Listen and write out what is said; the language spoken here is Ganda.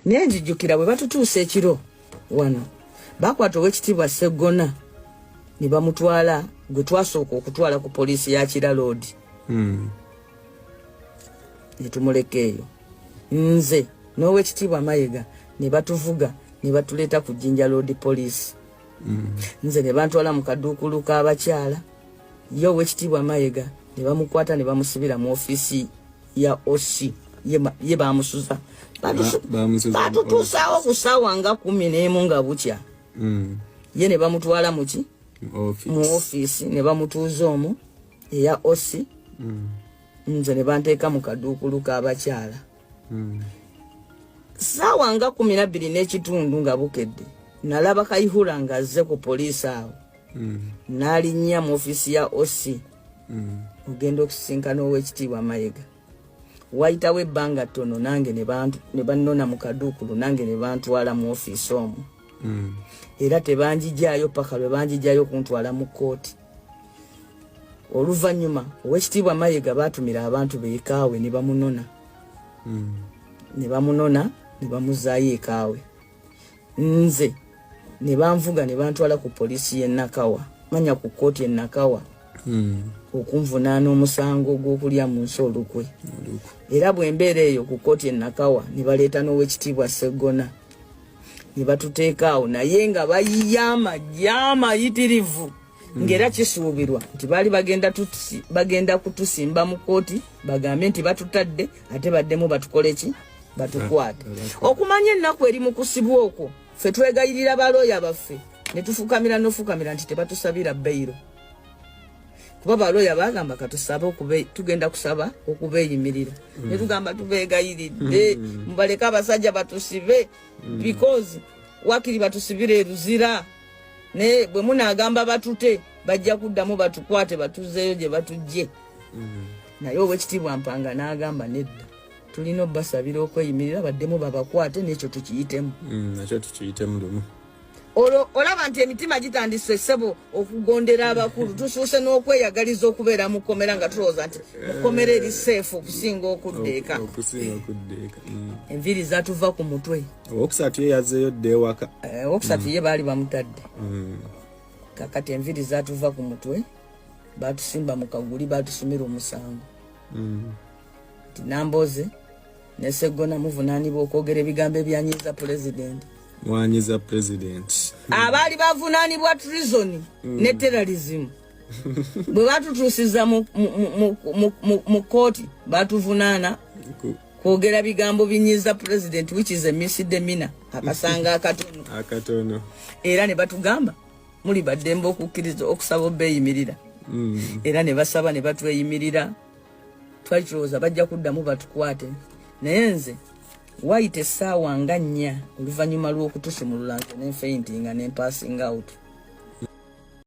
nenjijukira bwe batutuusa ekiro wano bakwata owekitiibwa Sseggona ne bamutwala gwe twasooka okutwala ku poliisi ya Kira Road ne tumuleka eyo nze n'owekitiibwa Mayiga ne batuvuga ne batuleeta ku Jinja Road Police nze ne bantwala mu kaduukulu k'abakyala ye owekitiibwa Mayiga ne bamukwata ne bamusibira mu ofiisi ya OC ye bamusuza batutuusaawo ku ssaawa nga 11 nga bukya ye ne bamutwala muki mu ofiisi ne bamutuuza omwo eya OC nze ne banteeka mu kaduukulu k'abakyala ssaawa nga 12 n'ekitundu nga bukedde nalaba Kayihura ng'azze ku poliisi awo n'alinnya mu ofiisi ya OC ogenda okusisinkana ow'ekitiibwa Mayiga wayitawo ebbanga ttono nange ne bannona mu kaduukulu nange ne bantwala mu ofiisi omwo era tebanjijaayo paka lwe banjijaayo okuntwala mu kkooti oluvannyuma ow'ekitiibwa Mayiga baatumira abantu be ekaawe ne bamunona ne bamuzaayo ekaawe nze ne banvuga ne bantwala ku poliisi y'e Nakawa manya ku kkooti y'e Nakawa okunvunaana omusango gw'okulya mu nsi olukwe era bw'embeera eyo ku kkooti y'e Nakawa ne baleeta n'owekitiibwa Sseggona ne batuteeka awo naye nga bayiya amagye amayitirivu ng'era kisuubirwa nti baali bagenda kutusimba mu kkooti bagambe nti batutadde ate baddemu batukole ki batukwate okumanya ennaku eri mu kusibwa okwo ffe twegayirira balooya baffe ne tufukamira n'ofukamira nti tebatusabira beyiro kuba balooya bagamba katusabe tugenda kusaba okubeeyimirira ne tugamba tubeegayiridde mubaleka abasajja batusibe because wakiri batusibire eruzira ne bwe munaagamba batute bajja kuddamu batukwate batuzeeyo gye batujje naye owekitiibwa Mpanga n'agamba nedda tulina obbasabira okweyimirira baddemu babakwate n'ekyo tukiyitemu nakyo tukiyitemu lumu olaba nti emitima gitandise ssebo okugondera abakulu tusuuse n'okweyagaliza okubeera mu kkomera nga tulowooza nti mukkomera eri seefu okusinga okuddeeka enviiri zatuva ku mutwe owokusatu ye yazzeeyo dda ewaka owokusatu ye baali bamutadde kakati enviiri zatuva ku mutwe batusimba mu kaguli batusumira omusango nti Namboze ne Sseggona muvunaanibwa okwogera ebigambo ebyanyiza pulezidenti mwanyiza president abaali bavunaanibwa treason ne terrorism bwe batutuusiza mu kooti batuvunaana kwogera bigambo binyiza president which is a misdemeanor akasanga akatono era ne batugamba muli baddembe okukkiriza okusaba obeeyimirira era ne basaba ne batweyimirira twali tulowooza bajja kuddamu batukwate naye nze wayita essaawa nga 4 oluvannyuma lw'okutusumulula nze ne faintinga ne passing out